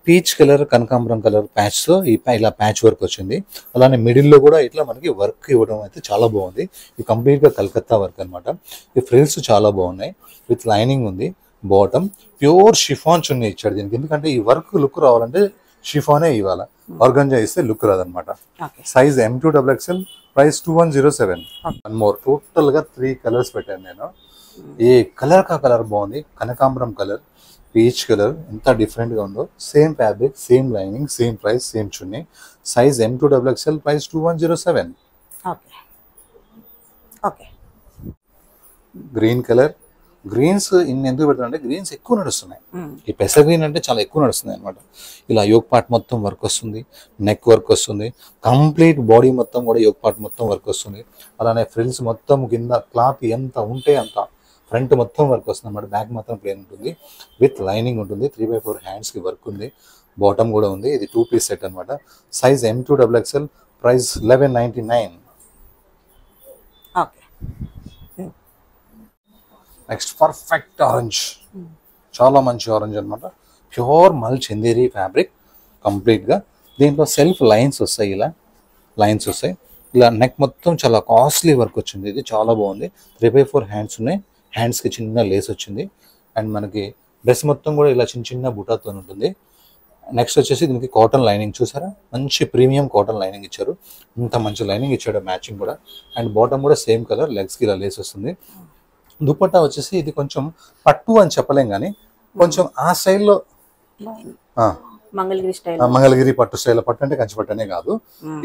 పీచ్ కలర్, కనకాంబరం కలర్ ప్యాచ్తో ఇలా ప్యాచ్ వర్క్ వచ్చింది. అలానే మిడిల్లో కూడా ఇట్లా మనకి వర్క్ ఇవ్వడం అయితే చాలా బాగుంది. ఇది కంప్లీట్గా కలకత్తా వర్క్ అనమాట. ఈ ఫ్రిల్స్ చాలా బాగున్నాయి విత్ లైనింగ్ ఉంది. బాటమ్ ప్యూర్ షిఫాన్ చున్నీ ఇచ్చాడు దీనికి. ఎందుకంటే ఈ వర్క్ లుక్ రావాలంటే షిఫానే ఇవ్వాలి, ఆర్గంజా ఇస్తే లుక్ రాదనమాట. Size M2XXL price 2107. One more, టోటల్గా 3 కలర్స్ పెట్టాను నేను. ఏ కలర్ కా కలర్ బాగుంది. కనకాంబరం కలర్, పీచ్ కలర్, ఎంత డిఫరెంట్గా ఉందో. Same fabric, same lining, same price, same chunni. Size M2XXL price 2107. Green colour. Greens ఎందుకు పెడతానంటే గ్రీన్స్ ఎక్కువ నడుస్తున్నాయి. ఈ పెసర్ గ్రీన్ అంటే చాలా ఎక్కువ నడుస్తున్నాయి అనమాట. ఇలా యోక్ పార్ట్ మొత్తం వర్క్ వస్తుంది, నెక్ వర్క్ వస్తుంది, కంప్లీట్ బాడీ మొత్తం కూడా యోక్ పార్ట్ మొత్తం వర్క్ వస్తుంది. అలానే ఫ్రిల్స్ మొత్తం కింద క్లాత్ ఎంత ఉంటే అంత, ఫ్రంట్ మొత్తం వర్క్ వస్తుంది అనమాట. బ్యాక్ మాత్రం ప్లేన్ ఉంటుంది విత్ లైనింగ్ ఉంటుంది. 3/4 హ్యాండ్స్కి వర్క్ ఉంది. బాటమ్ కూడా ఉంది. ఇది 2 పీస్ సెట్ అనమాట. Size M2XXL price 1199. Next perfect orange, చాలా మంచి ఆరెంజ్ అనమాట. ప్యూర్ మల్ చందేరి ఫ్యాబ్రిక్ కంప్లీట్గా. దీంట్లో సెల్ఫ్ లైన్స్ వస్తాయి, ఇలా లైన్స్ వస్తాయి. ఇలా నెక్ మొత్తం చాలా కాస్ట్లీ వర్క్ వచ్చింది. ఇది చాలా బాగుంది. 3/4 హ్యాండ్స్ ఉన్నాయి. హ్యాండ్స్కి చిన్న లేస్ వచ్చింది. అండ్ మనకి డ్రెస్ మొత్తం కూడా ఇలా చిన్న చిన్న బుటాతో ఉంటుంది. నెక్స్ట్ వచ్చేసి దీనికి కాటన్ లైనింగ్ చూసారా, మంచి ప్రీమియం కాటన్ లైనింగ్ ఇచ్చారు. ఇంత మంచి లైనింగ్ ఇచ్చాడు మ్యాచింగ్ కూడా. అండ్ బాటమ్ కూడా సేమ్ కలర్, లెగ్స్కి ఇలా లేస్ వస్తుంది. దుపట్టా వచ్చేసి ఇది కొంచెం పట్టు అని చెప్పలేం కానీ కొంచెం ఆ స్టైల్లో, మంగళగిరి పట్టు స్టైల్. పట్టు అంటే కంచి పట్టు అనే కాదు,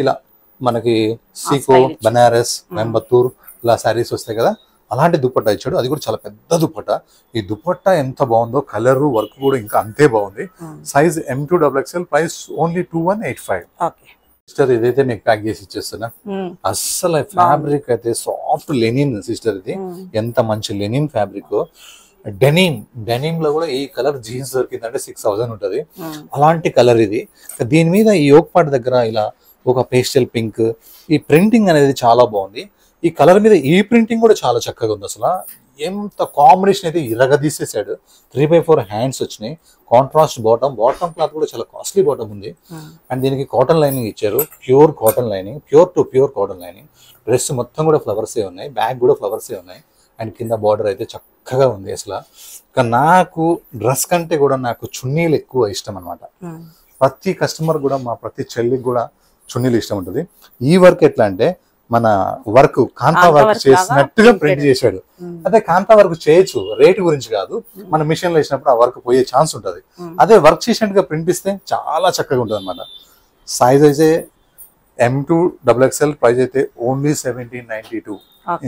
ఇలా మనకి సీకో, బనారస్, కోయంబత్తూర్ ఇలా శారీస్ వస్తాయి కదా, అలాంటి దుపట్టా ఇచ్చాడు. అది కూడా చాలా పెద్ద దుపట్టా. ఈ దుపట్టా ఎంత బాగుందో, కలర్ వర్క్ కూడా ఇంకా అంతే బాగుంది. Size M2XXL price only 2185. Sister ఇదైతే మీకు ప్యాక్ చేసి ఇచ్చేస్తున్నా. అస్సలు ఫ్యాబ్రిక్ అయితే సాఫ్ట్ లెనిన్ సిస్టర్. ఇది ఎంత మంచి లెనిన్ ఫ్యాబ్రిక్. డెనిమ్ లో కూడా ఈ కలర్ జీన్స్ దొరికిందంటే 6000 ఉంటుంది. అలాంటి కలర్ ఇది. దీని మీద ఈ యోక్ పార్ట్ దగ్గర ఇలా ఒక పేస్టల్ పింక్, ఈ ప్రింటింగ్ అనేది చాలా బాగుంది. ఈ కలర్ మీద ఈ ప్రింటింగ్ కూడా చాలా చక్కగా ఉంది. అసలు ఎంత కాంబినేషన్ అయితే ఇరగదీసేసాడు. 3/4 హ్యాండ్స్ వచ్చినాయి. కాంట్రాస్ట్ బాటమ్ క్లాత్ కూడా చాలా కాస్ట్లీ బాటమ్ ఉంది. అండ్ దీనికి కాటన్ లైనింగ్ ఇచ్చారు, pure cotton lining, pure cotton lining. Dress మొత్తం కూడా ఫ్లవర్సే ఉన్నాయి, బ్యాగ్ కూడా ఫ్లవర్సే ఉన్నాయి. అండ్ కింద బార్డర్ అయితే చక్కగా ఉంది. అసలు ఇంకా నాకు డ్రెస్ కంటే కూడా నాకు చున్నీలు ఎక్కువ ఇష్టం అనమాట. ప్రతి కస్టమర్ కూడా, మా ప్రతి చెల్లికి కూడా చున్నీలు ఇష్టం ఉంటుంది. ఈ వర్క్ ఎట్లా అంటే మన వర్క్ కాంతా వర్క్ చేసినట్టుగా ప్రింట్ చేశాడు. అదే కాంతా వర్క్ చేయొచ్చు, రేటు గురించి కాదు. మన మిషన్ లో వేసినప్పుడు ఆ వర్క్ పోయే ఛాన్స్ ఉంటుంది. అదే వర్క్ చేసినట్టుగా ప్రింట్ ఇస్తే చాలా చక్కగా ఉంటుంది అనమాట. సైజ్ అయితే M2XXL ప్రైస్ అయితే ఓన్లీ 1792.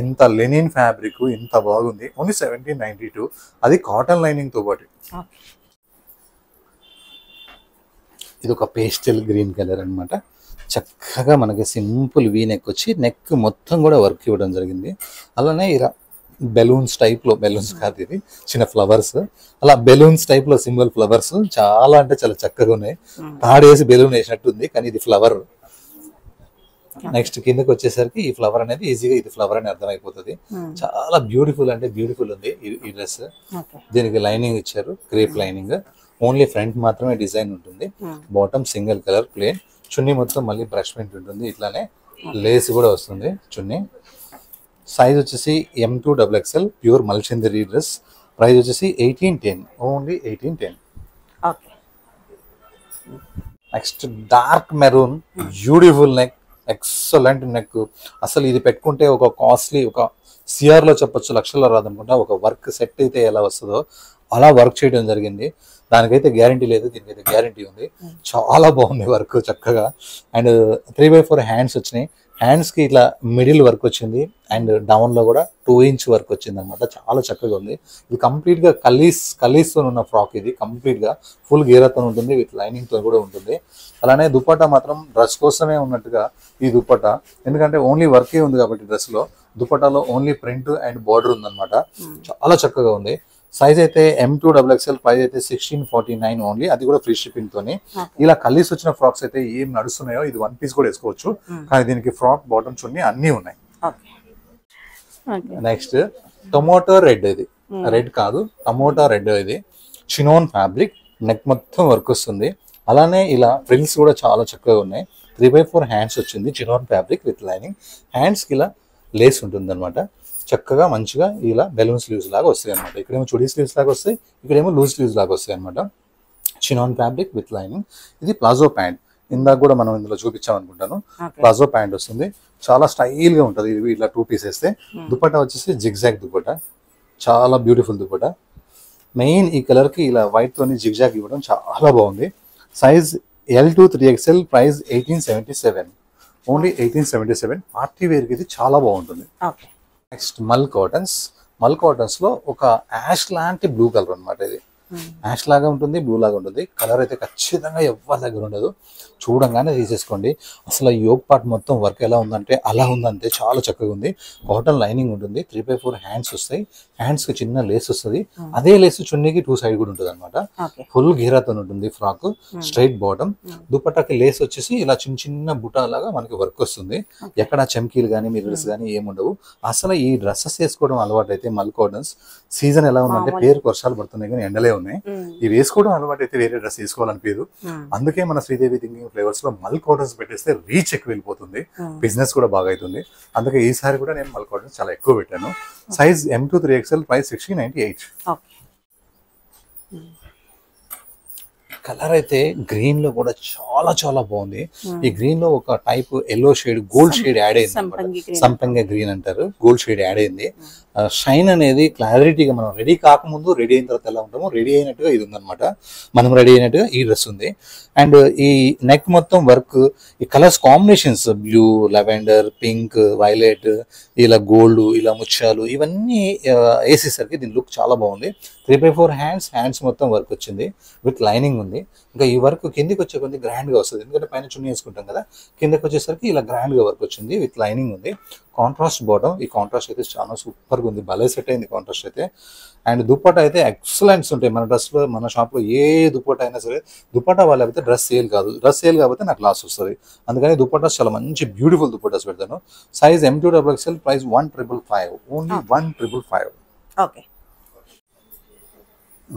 ఇంత లెనిన్ ఫ్యాబ్రిక్ ఇంత బాగుంది, ఓన్లీ 1792. అది కాటన్ లైనింగ్ తో పాటు. ఇది ఒక పేస్టల్ గ్రీన్ కలర్ అనమాట. చక్కగా మనకి సింపుల్ వీ నెక్ వచ్చి నెక్ మొత్తం కూడా వర్క్ ఇవ్వడం జరిగింది. అలానే ఇలా బెలూన్స్ టైప్ లో, బెలూన్స్ కాదు ఇది, చిన్న ఫ్లవర్స్, అలా బెలూన్స్ టైప్ లో సింబల్ ఫ్లవర్స్ చాలా అంటే చాలా చక్కగా ఉన్నాయి. తాడేసి బెలూన్ వేసినట్టుంది కానీ ఇది ఫ్లవర్. నెక్స్ట్ కిందకి వచ్చేసరికి ఈ ఫ్లవర్ అనేది ఈజీగా ఇది ఫ్లవర్ అని అర్థమైపోతుంది. చాలా బ్యూటిఫుల్ అంటే బ్యూటిఫుల్ ఉంది ఈ డ్రెస్. దీనికి లైనింగ్ ఇచ్చారు, క్రేప్ లైనింగ్. ఓన్లీ ఫ్రంట్ మాత్రమే డిజైన్ ఉంటుంది. Bottom single colour plain. Chunni మొత్తం మళ్ళీ బ్రష్ ప్రింట్ ఉంటుంది. ఇట్లానే లేస్ కూడా వస్తుంది చున్నీ. సైజ్ వచ్చేసి M2XXL ప్యూర్ మల్చిందరి డ్రెస్. ప్రైస్ వచ్చేసి 1810, only 1810. Next dark maroon, beautiful neck, excellent neck. అసలు ఇది పెట్టుకుంటే ఒక కాస్ట్లీ, ఒక సిఆర్ లో చెప్పొచ్చు, లక్షల్లో రాదనుకుంటా. ఒక వర్క్ సెట్ అయితే ఎలా వస్తుందో అలా వర్క్ చేయడం జరిగింది. దానికైతే గ్యారంటీ లేదు, దీనికైతే గ్యారంటీ ఉంది. చాలా బాగుంది వర్క్ చక్కగా. అండ్ 3/4 హ్యాండ్స్ వచ్చినాయి. హ్యాండ్స్ కి ఇట్లా మిడిల్ వర్క్ వచ్చింది అండ్ డౌన్ లో కూడా 2 ఇంచ్ వర్క్ వచ్చింది అనమాట. చాలా చక్కగా ఉంది. ఇది కంప్లీట్ గా కలీస్ తో ఉన్న ఫ్రాక్. ఇది కంప్లీట్ గా ఫుల్ గేరాతో ఉంటుంది, విత్ లైనింగ్ తో కూడా ఉంటుంది. అలానే దుపట్టా మాత్రం డ్రెస్ కోసమే ఉన్నట్టుగా ఈ దుపట్టా, ఎందుకంటే ఓన్లీ వర్కే ఉంది కాబట్టి డ్రెస్ లో. దుపట్టాలో ఓన్లీ ప్రింట్ అండ్ బార్డర్ ఉందన్నమాట. చాలా చక్కగా ఉంది. సైజ్ అయితే M2XXL, ప్రైస్ అయితే 1649 ఓన్లీ, అది కూడా ఫ్రీ షిప్పింగ్ తోని. ఇలా కలీస్ వచ్చిన ఫ్రాక్స్ అయితే ఏం నడుస్తున్నాయో ఇది 1 పీస్ కూడా వేసుకోవచ్చు. కానీ దీనికి ఫ్రాక్, బాటమ్, చున్నీ అన్ని ఉన్నాయి. Next tomato red. ఇది రెడ్ కాదు, టమోటా రెడ్. ఇది చినోన్ ఫ్యాబ్రిక్, నెక్ మొత్తం వర్క్ వస్తుంది. అలానే ఇలా ఫ్రిల్స్ కూడా చాలా చక్కగా ఉన్నాయి. 3/4 హ్యాండ్స్ వచ్చింది, chinon fabric with lining. Hands కి ఇలా లేస్ ఉంటుంది అనమాట. చక్కగా మంచిగా ఇలా బెలూన్ స్లీవ్స్ లాగా వస్తాయి అనమాట. ఇక్కడేమో చుడీ స్లీవ్స్ లాగా వస్తాయి, ఇక్కడేమో లూజ్ స్లీవ్స్ లాగా వస్తాయి అనమాట. Chinon fabric with lining. ఇది ప్లాజో ప్యాంట్, ఇందాక కూడా మనం ఇందులో చూపించాం అనుకుంటాను. ప్లాజో ప్యాంట్ వస్తుంది, చాలా స్టైల్ గా ఉంటుంది. ఇది ఇట్లా 2 పీస్ వేస్తే. దుపట్టా వచ్చేసి జిగ్జాగ్ దుపట్టా, చాలా బ్యూటిఫుల్ దుపట్టా. మెయిన్ ఈ కలర్ కి ఇలా వైట్ తోని జిగ్జాగ్ ఇవ్వడం చాలా బాగుంది. Size L2-3XL, price 1877, only 1877. Party wear కి ఇది చాలా బాగుంటుంది. నెక్స్ట్ మల్ కాటన్స్. మల్ కాటన్స్ లో ఒక యాష్ లాంటి బ్లూ కలర్ అనమాట. ఇది యాష్ లాగా ఉంటుంది, బ్లూ లాగా ఉంటుంది. కలర్ అయితే ఖచ్చితంగా ఎవరి దగ్గర ఉండదు, చూడంగానే తీసేసుకోండి. అసలు యోగ్ పార్ట్ మొత్తం వర్క్ ఎలా ఉందంటే అలా ఉందంటే చాలా చక్కగా ఉంది. కాటన్ లైనింగ్ ఉంటుంది. 3/4 హ్యాండ్స్ వస్తాయి. హ్యాండ్స్ కి చిన్న లేస్ వస్తుంది. అదే లేస్ చున్నీకి 2 సైడ్ కూడా ఉంటుంది అనమాట. ఫుల్ ఘేరాతో ఉంటుంది ఫ్రాక్, స్ట్రైట్ బాటమ్. దుపట్టాకి లేస్ వచ్చేసి ఇలా చిన్న చిన్న బుటా లాగా మనకి వర్క్ వస్తుంది. ఎక్కడ చమ్కీలు కానీ మిర్రర్స్ కానీ ఏముండవు. అసలు ఈ డ్రెస్సెస్ వేసుకోవడం అలవాటు అయితే మల్ కాటన్స్. సీజన్ ఎలా ఉందంటే పేరుకు వర్షాలు పడుతున్నాయి కానీ ఎండలే ఉన్నాయి. ఇవి వేసుకోవడం అలవాటు అయితే వేరే డ్రెస్ వేసుకోవాలనిపించదు. అందుకే మన శ్రీదేవి థింకింగ్ ఫ్లేవర్స్ లో మల్ కాటన్స్ పెట్టేస్తే రీచ్ ఎక్కువ వెళ్ళిపోతుంది, బిజినెస్ కూడా బాగా అవుతుంది. అందుకే ఈసారి కూడా నేను మల్ కాటన్స్ చాలా ఎక్కువ పెట్టాను. Size M2-3XL, price 1698. కలర్ అయితే గ్రీన్ లో కూడా చాలా చాలా బాగుంది. ఈ గ్రీన్ లో ఒక type yellow shade, gold shade add అయింది. సంపంగి గ్రీన్ అంటారు, గోల్డ్ షేడ్ యాడ్ అయింది. షైన్ అనేది క్లారిటీగా, మనం రెడీ కాకముందు రెడీ అయిన తర్వాత ఎలా ఉంటామో రెడీ అయినట్టుగా ఇది ఉందన్నమాట. మనం రెడీ అయినట్టుగా ఈ డ్రెస్ ఉంది. అండ్ ఈ నెక్ మొత్తం వర్క్, ఈ colours combinations blue, lavender, pink, violet, ఇలా గోల్డ్, ఇలా ముత్యాలు, ఇవన్నీ వేసేసరికి దీని లుక్ చాలా బాగుంది. 3/4 హ్యాండ్స్ మొత్తం వర్క్ వచ్చింది, విత్ లైనింగ్ ఉంది. ఇంకా ఈ వర్క్ కిందికి వచ్చే కొద్ది గ్రాండ్ గా వస్తుంది, ఎందుకంటే పైన చున్నీ వేసుకుంటాం కదా. కిందకి వచ్చేసరికి ఇలా గ్రాండ్ గా వర్క్ వచ్చింది, విత్ లైనింగ్ ఉంది. Contrast bottom. ఈ కాంట్రాస్ట్ అయితే చాలా సూపర్ గా ఉంది, భలే సెట్ అయింది కాంట్రాస్ట్ అయితే. అండ్ దుపట్టా అయితే ఎక్సలెంట్స్ ఉంటాయి మన డ్రెస్ లో. మన షాప్ లో ఏ దుపట్టా అయినా సరే, దుపట్టా వాళ్ళు అయితే డ్రెస్ సేల్ కాదు, డ్రెస్ సేల్ కాకపోతే నాకు లాస్ వస్తుంది. అందుకని దుపట్టాస్ చాలా మంచి బ్యూటిఫుల్ దుపట్టాస్ పెడతాను. Size M2XXL, price 1555, only 1555. Okay.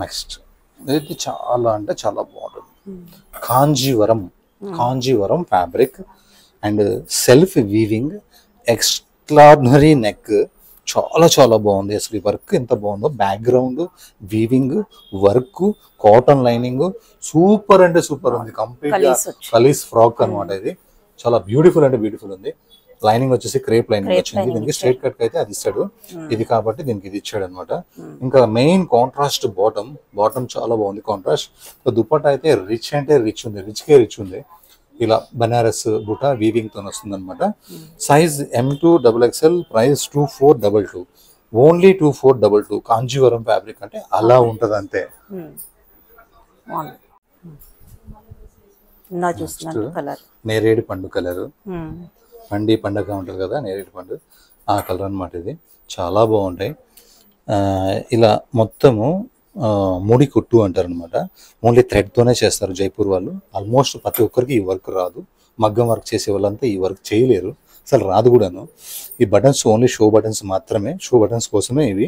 Next ఇది చాలా అంటే చాలా బాగుంటుంది. Kanjeevaram fabric and self weaving, extraordinary neck, చాలా చాలా బాగుంది. అసలు ఈ వర్క్ ఎంత బాగుందో, background, weaving, work, cotton lining, super అంటే సూపర్ ఉంది. కంప్లీట్ గా కలీస్ ఫ్రాక్ అనమాట. ఇది చాలా బ్యూటిఫుల్ అంటే బ్యూటిఫుల్ ఉంది. లైనింగ్ వచ్చేసి క్రేప్ లైనింగ్ వచ్చింది. దీనికి స్ట్రైట్ కట్ అయితే అది ఇస్తాడు, ఇది కాబట్టి దీనికి ఇది ఇచ్చాడు అనమాట. ఇంకా మెయిన్ కాంట్రాస్ట్ బాటమ్ చాలా బాగుంది కాంట్రాస్ట్. దుపట్టా అయితే రిచ్ అంటే రిచ్ ఉంది, రిచ్ ఉంది. ఇలా బనారస్ బుటా వీవింగ్ తో వస్తుంది అనమాట. Size M2XXL, price 2422, only 2422. Kanjeevaram fabric అంటే అలా ఉంటది అంతే. నేరేడు పండు కలర్, పండుగ ఉంటుంది కదా నేరేడు పండు, ఆ కలర్ అనమాట. ఇది చాలా బాగుంటాయి. ఇలా మొత్తము ముడి కుట్టు అంటారు అనమాట. ఓన్లీ థ్రెడ్తోనే చేస్తారు జైపూర్ వాళ్ళు. ఆల్మోస్ట్ ప్రతి ఒక్కరికి ఈ వర్క్ రాదు. మగ్గం వర్క్ చేసే వాళ్ళంతా ఈ వర్క్ చేయలేరు, అసలు రాదు కూడాను. ఈ బటన్స్ ఓన్లీ షో బటన్స్ మాత్రమే, షో బటన్స్ కోసమే ఇవి.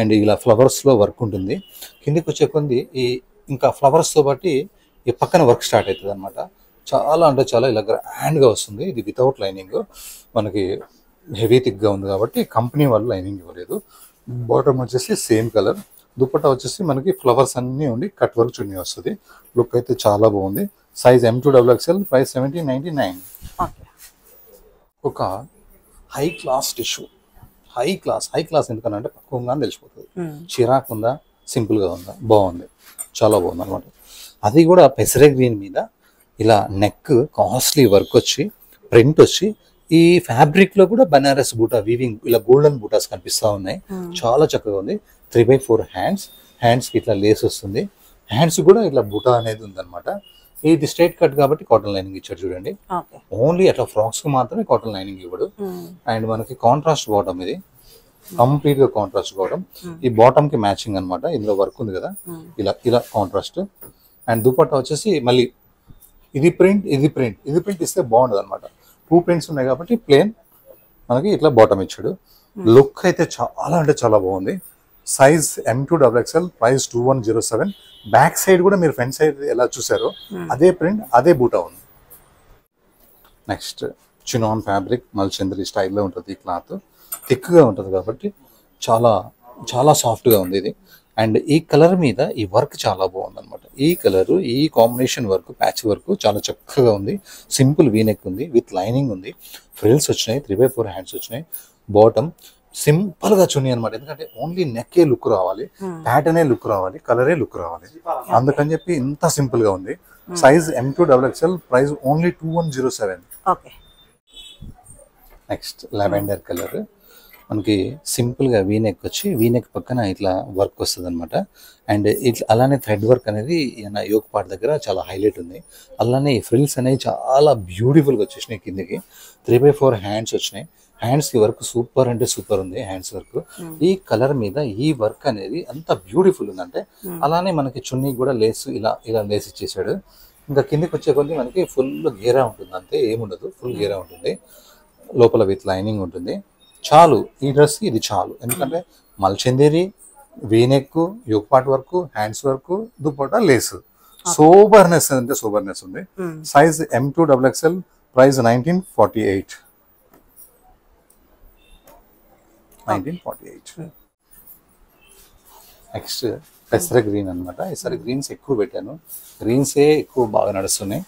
అండ్ ఇలా ఫ్లవర్స్లో వర్క్ ఉంటుంది. కిందికి వచ్చే కొంది ఈ ఇంకా ఫ్లవర్స్తో బట్టి ఈ పక్కన వర్క్ స్టార్ట్ అవుతుంది అనమాట. చాలా అంటే చాలా ఇలా గ్రాండ్గా వస్తుంది. ఇది వితౌట్ లైనింగ్, మనకి హెవీ థిక్గా ఉంది కాబట్టి కంపెనీ వాళ్ళు లైనింగ్ ఇవ్వలేదు. బాటమ్ వచ్చేసి సేమ్ కలర్, దుపట్టా వచ్చేసి మనకి ఫ్లవర్స్ అన్నీ ఉండి కట్ వర్క్ చున్నీ వస్తుంది. లుక్ అయితే చాలా బాగుంది. Size M2XXL, price 1799. ఒక high class tissue, high class ఎందుకనంటే పక్వంగా తెలిసిపోతుంది. చిరాకు ఉందా, సింపుల్గా ఉందా, బాగుంది, చాలా బాగుంది అనమాట. అది కూడా పెసరే గ్రీన్ మీద ఇలా నెక్ కాస్ట్లీ వర్క్ వచ్చి ప్రింట్ వచ్చి ఈ ఫ్యాబ్రిక్లో కూడా బనారస్ బూటా వీవింగ్ ఇలా గోల్డెన్ బూటాస్ కనిపిస్తూ ఉన్నాయి. చాలా చక్కగా ఉంది. 3/4 హ్యాండ్స్కి ఇట్లా లేస్ వస్తుంది. హ్యాండ్స్ కూడా ఇట్లా బూటా అనేది ఉందన్నమాట. ఇది స్ట్రైట్ కట్ కాబట్టి కాటన్ లైనింగ్ ఇచ్చాడు చూడండి. ఓన్లీ అట్లా ఫ్రాక్స్ కి మాత్రమే కాటన్ లైనింగ్ ఇవ్వడు. అండ్ మనకి కాంట్రాస్ట్ బాటమ్, ఇది కంప్లీట్ గా కాంట్రాస్ట్ బాటమ్. ఈ బాటమ్ కి మ్యాచింగ్ అనమాట. ఇందులో వర్క్ ఉంది కదా, ఇలా ఇలా కాంట్రాస్ట్. అండ్ దుపట్టా వచ్చేసి మళ్ళీ ఇది ప్రింట్ ఇస్తే బాగుండదు అనమాట. 2 ప్రింట్స్ ఉన్నాయి కాబట్టి ప్లేన్ మనకి ఇట్లా బాటమ్ ఇచ్చాడు. లుక్ అయితే చాలా అంటే చాలా బాగుంది. Size M2XXL, price 2107. Back side కూడా మీరు ఫ్రంట్ సైడ్ ఎలా చూసారో అదే ప్రింట్, అదే బూటా ఉంది. నెక్స్ట్ చినాన్ ఫ్యాబ్రిక్, మల్చంద్రి స్టైల్లో ఉంటుంది. ఈ క్లాత్ థిక్గా ఉంటుంది కాబట్టి చాలా చాలా సాఫ్ట్గా ఉంది ఇది. అండ్ ఈ కలర్ మీద ఈ వర్క్ చాలా బాగుంది అనమాట. ఈ కలరు, ఈ కాంబినేషన్ వర్క్, ప్యాచ్ వర్క్ చాలా చక్కగా ఉంది. సింపుల్ వీనెక్ ఉంది, విత్ లైనింగ్ ఉంది, ఫ్రిల్స్ వచ్చినాయి, 3/4 హ్యాండ్స్ వచ్చినాయి. బాటమ్ సింపుల్ గా చున్నీ అనమాట. ఎందుకంటే ఓన్లీ నెక్కే లుక్ రావాలి, ప్యాటర్నే లుక్ రావాలి, కలరే లుక్ రావాలి. అందుకని చెప్పి ఇంత సింపుల్ గా ఉంది. Size M2XXL, price only 2107. Next lavender colour, మనకి సింపుల్ గా వీనెక్ వచ్చి వీనెక్ పక్కన ఇట్లా వర్క్ వస్తుంది అనమాట. అండ్ ఇట్లా అలానే థ్రెడ్ వర్క్ అనేది యోక్ పార్ట్ దగ్గర చాలా హైలైట్ ఉంది. అలానే ఈ ఫ్రిల్స్ అనేవి చాలా బ్యూటిఫుల్ గా వచ్చేసినాయి. కిందకి 3/4 హ్యాండ్స్ వచ్చినాయి. హ్యాండ్స్ కి వర్క్ సూపర్ అంటే సూపర్ ఉంది. హ్యాండ్స్ వర్క్ ఈ కలర్ మీద ఈ వర్క్ అనేది అంత బ్యూటిఫుల్ ఉందంటే. అలానే మనకి చున్నీ కూడా లేస్ ఇలా ఇలా లేస్ ఇచ్చేసాడు. ఇంకా కిందకి వచ్చే కొద్ది మనకి ఫుల్ గేరా ఉంటుంది, అంతే ఏముండదు, ఫుల్ గేరా ఉంటుంది. లోపల విత్ లైనింగ్ ఉంటుంది. చాలు ఈ డ్రెస్ ఇది చాలు. ఎందుకంటే Malchanderi, V neck, yoke part work, hands work, dupatta lace, soberness అంటే సోబర్నెస్ ఉంది. Size M2XXL, price 1948. నెక్స్ట్ పెసర గ్రీన్ అనమాట. ఈసారి గ్రీన్స్ ఎక్కువ పెట్టాను, గ్రీన్సే ఎక్కువ బాగా నడుస్తున్నాయి.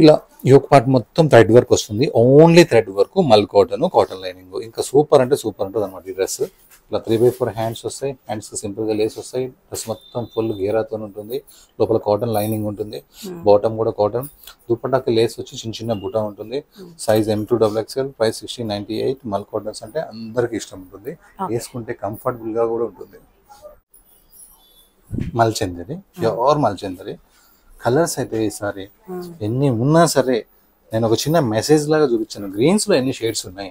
ఇలా యోక్ పార్ట్ మొత్తం థ్రెడ్ వర్క్ వస్తుంది. ఓన్లీ థ్రెడ్ వర్క్, మల్ కాటన్ లైనింగ్. ఇంకా సూపర్ అంటే సూపర్ ఉంటుంది అనమాట ఈ డ్రెస్. ఇలా 3/4 హ్యాండ్స్ వస్తాయి. హ్యాండ్స్ సింపుల్గా లేస్ వస్తాయి. డ్రెస్ మొత్తం ఫుల్ గేరాతో ఉంటుంది. లోపల కాటన్ లైనింగ్ ఉంటుంది. బాటమ్ కూడా కాటన్. దుపట్టాకి లేస్ వచ్చి చిన్న చిన్న బుటా ఉంటుంది. Size M2XXL, price 1698. మల్ కాటన్స్ అంటే అందరికి ఇష్టం ఉంటుంది, వేసుకుంటే కంఫర్టబుల్ గా కూడా ఉంటుంది. మల్చందరి, ప్యూర్ మల్చందరి. కలర్స్ అయితే ఈసారి ఎన్ని ఉన్నా సరే నేను ఒక చిన్న మెసేజ్ లాగా చూపించాను. గ్రీన్స్ లో ఎన్ని షేడ్స్ ఉన్నాయి,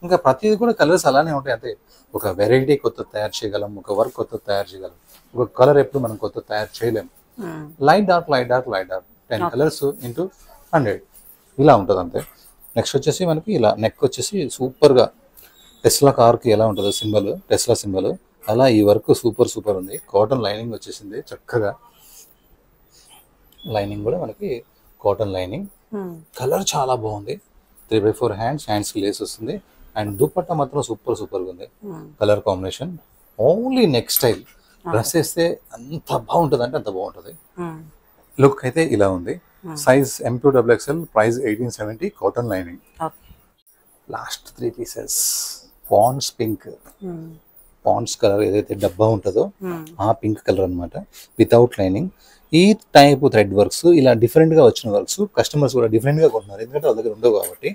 ఇంకా ప్రతిదీ కూడా కలర్స్ అలానే ఉంటాయి. అంటే ఒక వెరైటీ కొత్త తయారు చేయగలం, ఒక వర్క్ కొత్త తయారు చేయగలం. ఒక కలర్ ఎప్పుడు మనం కొత్త తయారు చేయలేము. లైట్ డార్క్ 10 కలర్స్ ఇంటూ 100 ఇలా ఉంటుంది అంతే. నెక్స్ట్ వచ్చేసి మనకి ఇలా నెక్ వచ్చేసి సూపర్ గా టెస్లా కార్ కి ఎలా ఉంటుందో సింబల్, టెస్లా సింబల్, అలా ఈ వర్క్ సూపర్ ఉంది. కాటన్ లైనింగ్ వచ్చేసింది చక్కగా. లైనింగ్ కూడా మనకి కాటన్ లైనింగ్. కలర్ చాలా బాగుంది. 3/4 హ్యాండ్స్ కి లేస్ వస్తుంది. అండ్ దుపట్టా మాత్రం సూపర్ ఉంది. Colour combination only neck style. Dress వేస్తే అంత బాగుంటుంది అంటే అంత బాగుంటుంది. లుక్ అయితే ఇలా ఉంది. Size M2XXL, price 1870. Cotton lining. Last 3 pieces. Ponds pink, Ponds colour ఏదైతే డబ్బా ఉంటుందో ఆ పింక్ కలర్ అనమాట. Without lining. ఈ టైప్ థ్రెడ్ వర్క్స్ ఇలా డిఫరెంట్ గా వచ్చిన వర్క్స్ కస్టమర్స్ కూడా డిఫరెంట్ గా కొంటున్నారు. ఎందుకంటే వాళ్ళ దగ్గర ఉండవు కాబట్టి.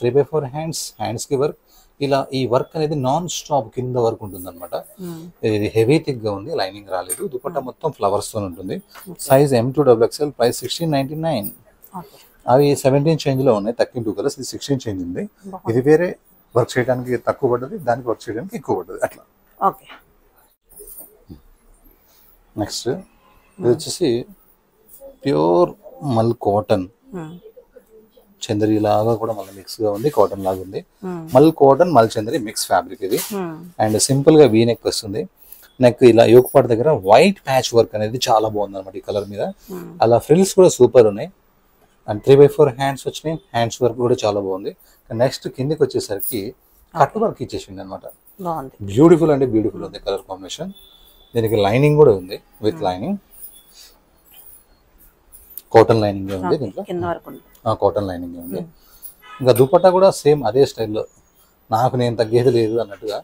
3/4 హ్యాండ్స్ కి వర్క్. ఇలా ఈ వర్క్ అనేది నాన్ స్టాప్ కింద వర్క్ ఉంటుంది అనమాట. ఇది హెవీ థిక్ గా ఉంది, లైనింగ్ రాలేదు. దుపట్టా మొత్తం ఫ్లవర్స్ తో ఉంటుంది. Size M2XXL, price 1699. అవి 17 చేంజ్ లో ఉన్నాయి, 32 కలర్స్. ఇది 16 చేంజ్ ఉంది. ఇది వేరే వర్క్ చేయడానికి తక్కువ పడ్డది, దానికి వర్క్ చేయడానికి ఎక్కువ పడ్డది. అట్లా ఓకే. నెక్స్ట్ ఇది వచ్చేసి ప్యూర్ మల్ కాటన్, చందరి లాగా కూడా మళ్ళీ మిక్స్ గా ఉంది, కాటన్ లాగా ఉంది. మల్ కాటన్ మల్ చందరి మిక్స్ ఫ్యాబ్రిక్ ఇది. అండ్ సింపుల్ గా వీ నెక్ వస్తుంది. నెక్ ఇలా యోగపాటు దగ్గర వైట్ ప్యాచ్ వర్క్ అనేది చాలా బాగుంది అనమాట ఈ కలర్ మీద. అలా ఫ్రిల్స్ కూడా సూపర్ ఉన్నాయి. అండ్ 3/4 హ్యాండ్స్ వచ్చినాయి. హ్యాండ్స్ వర్క్ కూడా చాలా బాగుంది. నెక్స్ట్ కిందికి వచ్చేసరికి కట్ వర్క్ ఇచ్చేసింది అనమాట. బ్యూటిఫుల్ అంటే బ్యూటిఫుల్ ఉంది కలర్ కాంబినేషన్. దీనికి లైనింగ్ కూడా ఉంది, విత్ లైనింగ్, కాటన్ లైనింగ్ ఉంది దీంట్లో. కాటన్ లైనింగ్ ఉంది. ఇంకా దుపట్టా కూడా సేమ్ అదే స్టైల్లో, నాకు నేను తగ్గేది లేదు అన్నట్టుగా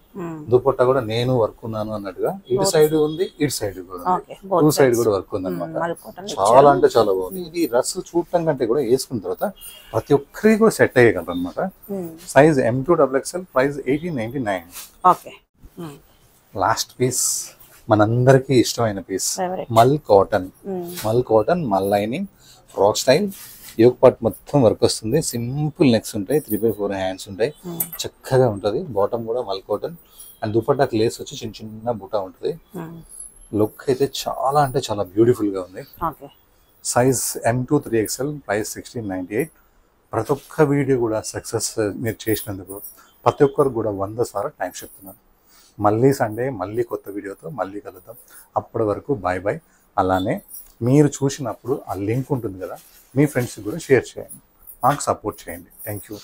దుపట్టా కూడా నేను వర్క్ ఉన్నాను అన్నట్టుగా. ఇటు సైడ్ ఉంది, ఇటు సైడ్ కూడా ఉంది, 2 సైడ్ కూడా వర్క్ ఉంది అనమాట. చాలా అంటే చాలా బాగుంది. ఇది డ్రెస్ చూడటం కంటే కూడా వేసుకున్న తర్వాత ప్రతి ఒక్కరికి కూడా సెట్ అయ్యగలరు అనమాట. Size M2XXL, price 1899. Last piece మనందరికి ఇష్టమైన పీస్, మల్ కాటన్. మల్ కాటన్, మల్ lining, frock style, yoke part మొత్తం వర్క్ వస్తుంది. సింపుల్ నెక్స్ ఉంటాయి, 3/4 హ్యాండ్స్ ఉంటాయి, చక్కగా ఉంటుంది. బాటమ్ కూడా మల్ కాటన్. అండ్ దుపట్టాకి లేస్ వచ్చి చిన్న చిన్న బుటా ఉంటుంది. లుక్ అయితే చాలా అంటే చాలా బ్యూటిఫుల్ గా ఉంది. Size M2 3XL, price 1698. ప్రతి ఒక్క వీడియో కూడా సక్సెస్ మీరు చేసినందుకు ప్రతి ఒక్కరు కూడా 100 సార్లు థ్యాంక్స్ చెప్తున్నాను. మళ్ళీ సండే మళ్ళీ కొత్త వీడియోతో మళ్ళీ కలుద్దాం. అప్పటి వరకు బాయ్ బాయ్. అలానే మీరు చూసినప్పుడు ఆ లింక్ ఉంటుంది కదా, మీ ఫ్రెండ్స్కి కూడా షేర్ చేయండి, మాకు సపోర్ట్ చేయండి. Thank you.